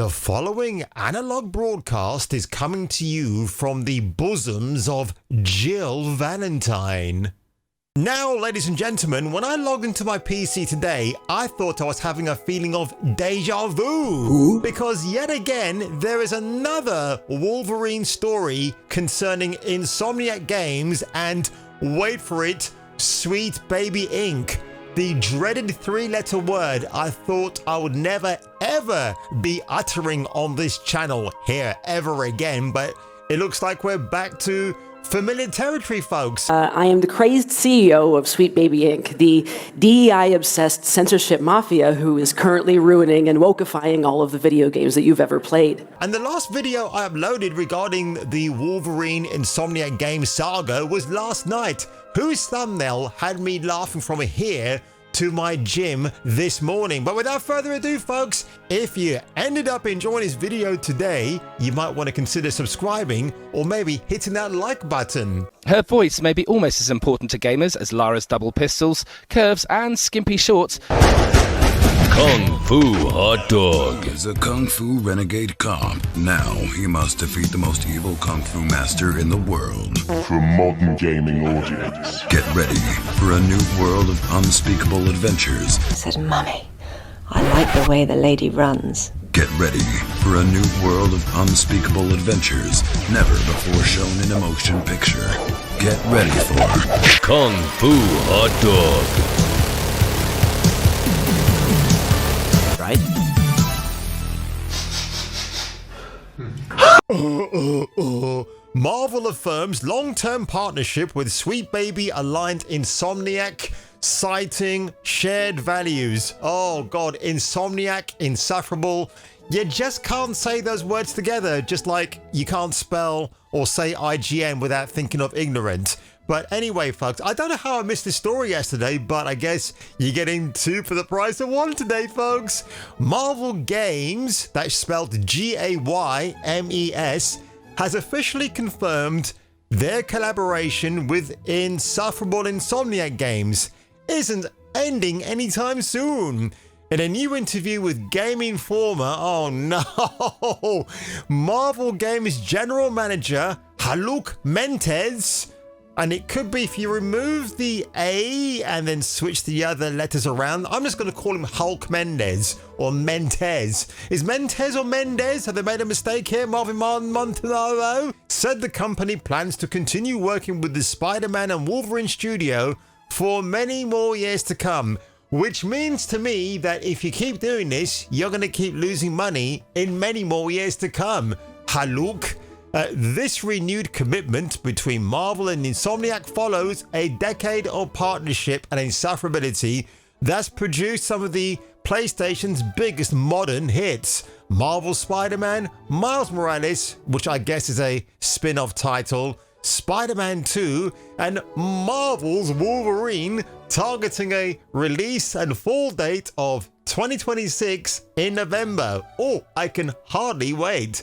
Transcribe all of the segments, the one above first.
The following analog broadcast is coming to you from the bosoms of Jill Valentine. Now, ladies and gentlemen, when I logged into my PC today, I thought I was having a feeling of deja vu. Because yet again, there is another Wolverine story concerning Insomniac Games and, wait for it, Sweet Baby Inc. The dreaded three-letter word I thought I would never ever be uttering on this channel here ever again, but it looks like we're back to familiar territory, folks. I am the crazed CEO of Sweet Baby Inc., the DEI-obsessed censorship mafia who is currently ruining and wokeifying all of the video games that you've ever played. And the last video I uploaded regarding the Wolverine-Insomniac game saga was last night, whose thumbnail had me laughing from here to my gym this morning. But without further ado, folks, if you ended up enjoying this video today, you might want to consider subscribing or maybe hitting that like button. Her voice may be almost as important to gamers as Lara's double pistols, curves and skimpy shorts. Kung Fu Hot Dog is a Kung Fu renegade cop. Now he must defeat the most evil Kung Fu master in the world. For a modern gaming audience. Get ready for a new world of unspeakable adventures. I said, Mummy, I like the way the lady runs. Get ready for a new world of unspeakable adventures never before shown in a motion picture. Get ready for Kung Fu Hot Dog. Right? Marvel affirms long-term partnership with Sweet Baby aligned Insomniac, citing shared values. Oh god, Insomniac, insufferable. You just can't say those words together, just like you can't spell or say IGN without thinking of ignorant. But anyway, folks, I don't know how I missed this story yesterday, but I guess you're getting two for the price of one today, folks. Marvel Games, that's spelled G-A-Y-M-E-S, has officially confirmed their collaboration with insufferable Insomniac Games isn't ending anytime soon. In a new interview with Game Informer, oh no, Marvel Games General Manager Haluk Mendez, and it could be if you remove the A and then switch the other letters around. I'm just going to call him Hulk Mendez or Mendez. Is Mendez or Mendez? Have they made a mistake here? Marvin Montanaro said the company plans to continue working with the Spider-Man and Wolverine studio for many more years to come, which means to me that if you keep doing this, you're going to keep losing money in many more years to come. Haluk. This renewed commitment between Marvel and Insomniac follows a decade of partnership and insufferability that's produced some of the PlayStation's biggest modern hits. Marvel's Spider-Man, Miles Morales, which I guess is a spin-off title, Spider-Man 2, and Marvel's Wolverine, targeting a release and fall date of 2026 in November. Oh, I can hardly wait.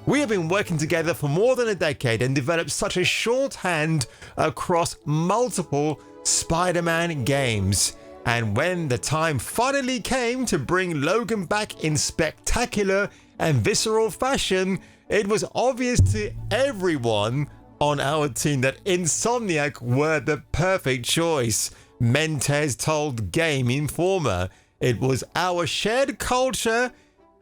We have been working together for more than a decade and developed such a shorthand across multiple Spider-Man games. And when the time finally came to bring Logan back in spectacular and visceral fashion, it was obvious to everyone on our team that Insomniac were the perfect choice. Mendez told Game Informer, "It was our shared culture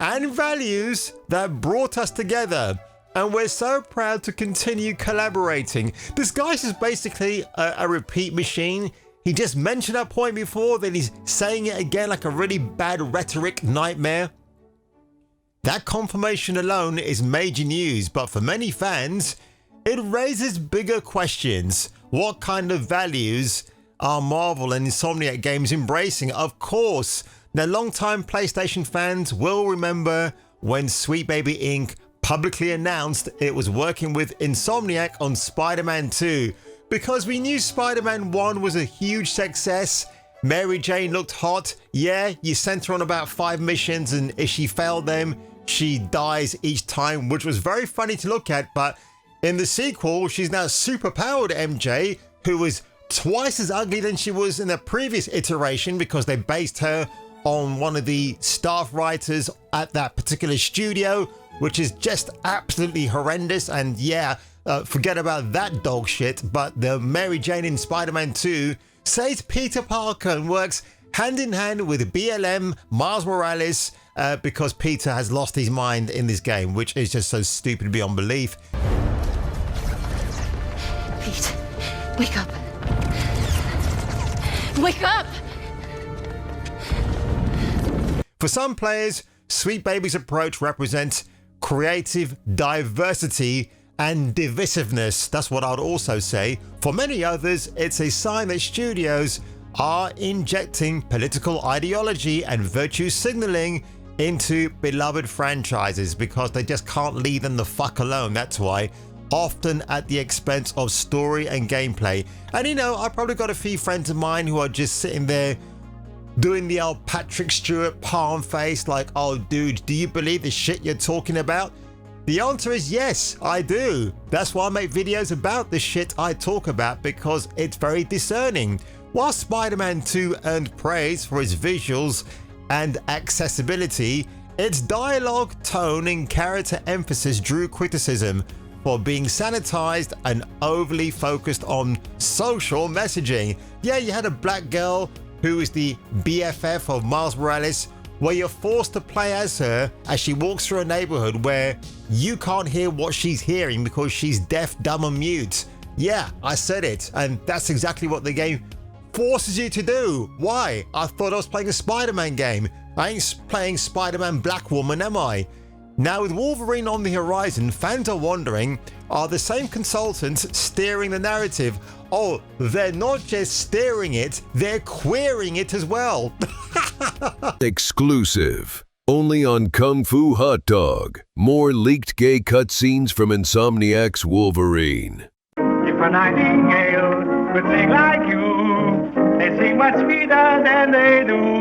and values that brought us together, and we're so proud to continue collaborating." This guy's just basically a repeat machine. He just mentioned that point before, then he's saying it again like a really bad rhetoric nightmare. That confirmation alone is major news, but for many fans, it raises bigger questions. What kind of values are Marvel and Insomniac Games embracing? Of course, now, longtime PlayStation fans will remember when Sweet Baby Inc. publicly announced it was working with Insomniac on Spider-Man 2. Because we knew Spider-Man 1 was a huge success, Mary Jane looked hot. Yeah, you sent her on about 5 missions and if she failed them, she dies each time, which was very funny to look at. But in the sequel, she's now super-powered MJ, who was twice as ugly than she was in the previous iteration because they based her on one of the staff writers at that particular studio, which is just absolutely horrendous. And yeah, forget about that dog shit, but the Mary Jane in Spider-Man 2 says Peter Parker and works hand in hand with BLM, Miles Morales, because Peter has lost his mind in this game, which is just so stupid beyond belief. Pete, wake up. Wake up! For some players, Sweet Baby's approach represents creative diversity and divisiveness. That's what I'd also say. For many others, it's a sign that studios are injecting political ideology and virtue signaling into beloved franchises because they just can't leave them the fuck alone. That's why, often at the expense of story and gameplay. And you know, I've probably got a few friends of mine who are just sitting there doing the old Patrick Stewart palm face like, oh dude, do you believe the shit you're talking about? The answer is yes, I do. That's why I make videos about the shit I talk about, because it's very discerning. While Spider-Man 2 earned praise for its visuals and accessibility, its dialogue, tone and character emphasis drew criticism for being sanitized and overly focused on social messaging. Yeah, you had a black girl who is the BFF of Miles Morales, where you're forced to play as her as she walks through a neighborhood where you can't hear what she's hearing because she's deaf, dumb and mute. Yeah, I said it, and that's exactly what the game forces you to do. Why? I thought I was playing a Spider-Man game. I ain't playing Spider-Man Black Woman, am I? Now, with Wolverine on the horizon, fans are wondering, are the same consultants steering the narrative? Oh, they're not just steering it, they're queering it as well. Exclusive. Only on Kung Fu Hot Dog. More leaked gay cutscenes from Insomniac's Wolverine. If a nightingale could sing like you, they sing much sweeter than they do.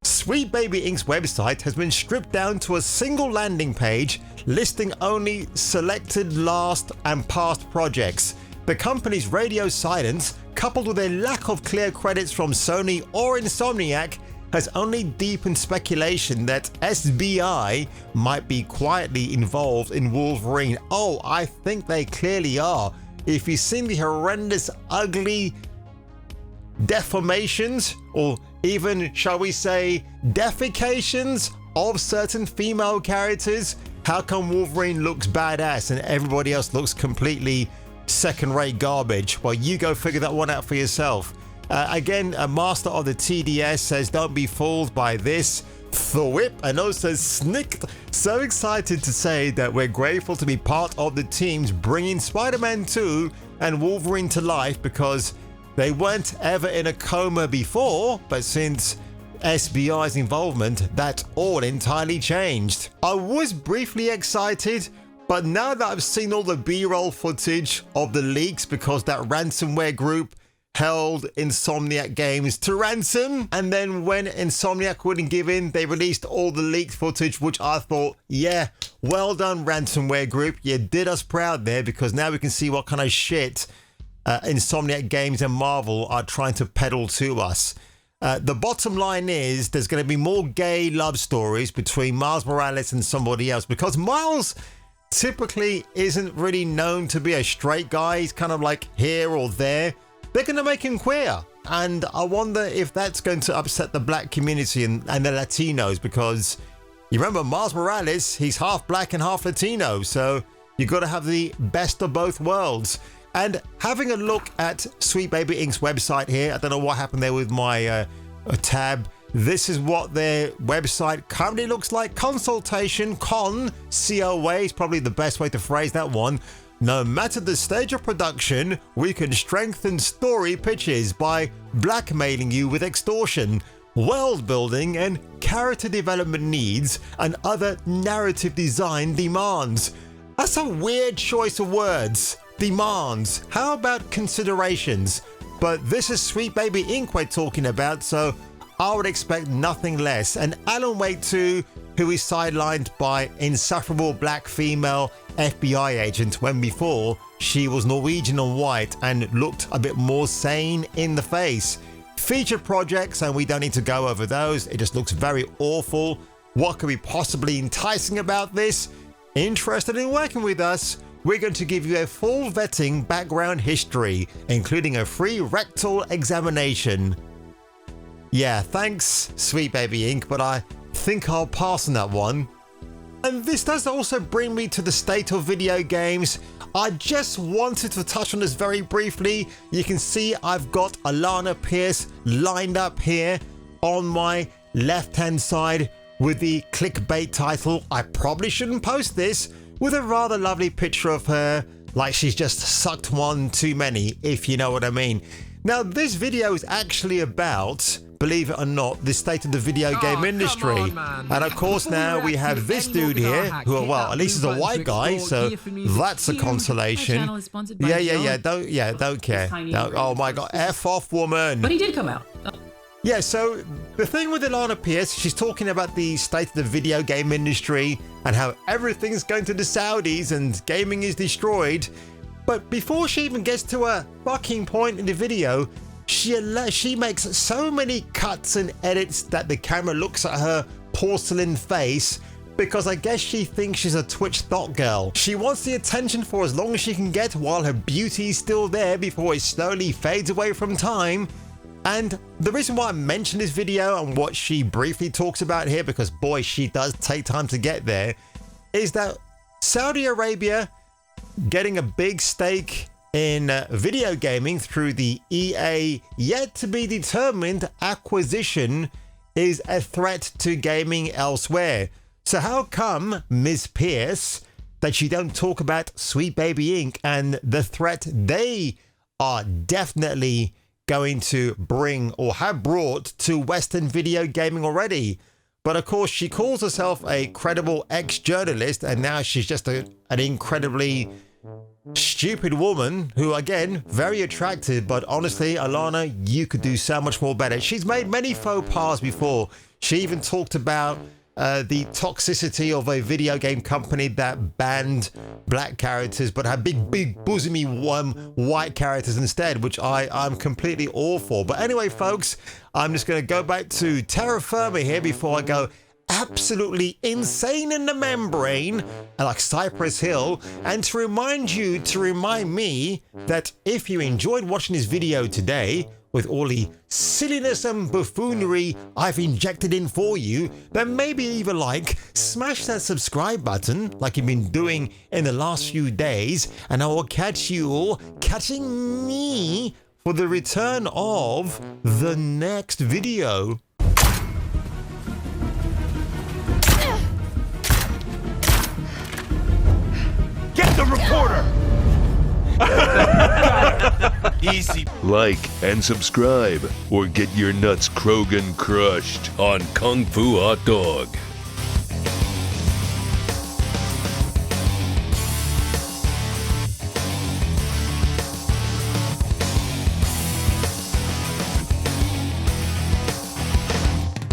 Sweet Baby Inc.'s website has been stripped down to a single landing page listing only selected last and past projects. The company's radio silence, coupled with a lack of clear credits from Sony or Insomniac, has only deepened speculation that SBI might be quietly involved in Wolverine. Oh, I think they clearly are. If you've seen the horrendous, ugly deformations, or even, shall we say, defecations of certain female characters, how come Wolverine looks badass and everybody else looks completely second-rate garbage? Well, you go figure that one out for yourself. Again, a master of the TDS says, don't be fooled by this. Thwip and also Snicked, so excited to say that we're grateful to be part of the teams bringing Spider-Man 2 and Wolverine to life, because they weren't ever in a coma before, but since SBI's involvement, that all entirely changed. I was briefly excited, but now that I've seen all the B-roll footage of the leaks, because that ransomware group held Insomniac games to ransom, and then when Insomniac wouldn't give in, they released all the leaked footage, which I thought, yeah, well done ransomware group, you did us proud there, because now we can see what kind of shit Insomniac Games and Marvel are trying to peddle to us. The bottom line is there's going to be more gay love stories between Miles Morales and somebody else, because Miles typically isn't really known to be a straight guy. He's kind of like here or there. They're going to make him queer, and I wonder if that's going to upset the black community and the Latinos, because you remember Miles Morales, he's half black and half Latino, so you got to have the best of both worlds. And having a look at Sweet Baby Inc.'s website here, I don't know what happened there with my tab. This is what their website currently looks like. Consultation, COA is probably the best way to phrase that one. No matter the stage of production, we can strengthen story pitches by blackmailing you with extortion, world building and character development needs, and other narrative design demands. That's a weird choice of words. Demands. How about considerations? But this is Sweet Baby Inc. we're talking about, so I would expect nothing less. And Alan Wake 2, who is sidelined by insufferable black female FBI agent when before she was Norwegian and white and looked a bit more sane in the face. Feature projects, and we don't need to go over those. It just looks very awful. What could be possibly enticing about this? Interested in working with us? We're going to give you a full vetting background history, including a free rectal examination. Yeah, thanks, Sweet Baby Inc., but I think I'll pass on that one. And this does also bring me to the state of video games. I just wanted to touch on this very briefly. You can see I've got Alana Pierce lined up here on my left-hand side with the clickbait title, I probably shouldn't post this, with a rather lovely picture of her like she's just sucked one too many, if you know what I mean. Now, this video is actually about, believe it or not, the state of the video game industry. And of course now we have this dude here, who, well, at least he's a white guy, so that's a consolation. Don't care. No, oh my god, F off, woman. But he did come out. Yeah, so the thing with Alana Pierce, she's talking about the state of the video game industry and how everything's going to the Saudis and gaming is destroyed. But before she even gets to a fucking point in the video, she makes so many cuts and edits that the camera looks at her porcelain face, because I guess she thinks she's a Twitch thought girl. She wants the attention for as long as she can get while her beauty's still there before it slowly fades away from time. And the reason why I mentioned this video and what she briefly talks about here, because boy, she does take time to get there, is that Saudi Arabia getting a big stake in video gaming through the EA yet to be determined acquisition is a threat to gaming elsewhere. So how come, Ms. Pierce, that you don't talk about Sweet Baby Inc. and the threat they are definitely going to bring or have brought to Western video gaming already? But of course, she calls herself a credible ex-journalist, and now she's just an incredibly stupid woman who, again, very attractive, but honestly, Alana, you could do so much more better. She's made many faux pas before. She even talked about the toxicity of a video game company that banned black characters but had big bosomy white characters instead, which I'm completely all for. But anyway, folks, I'm just going to go back to terra firma here before I go absolutely insane in the membrane like Cypress Hill, and to remind me that if you enjoyed watching this video today with all the silliness and buffoonery I've injected in for you, then maybe even smash that subscribe button like you've been doing in the last few days, and I will catch you all catching me for the return of the next video. Get the reporter! Easy. Like and subscribe, or get your nuts Krogan crushed on Kung Fu Hot Dog.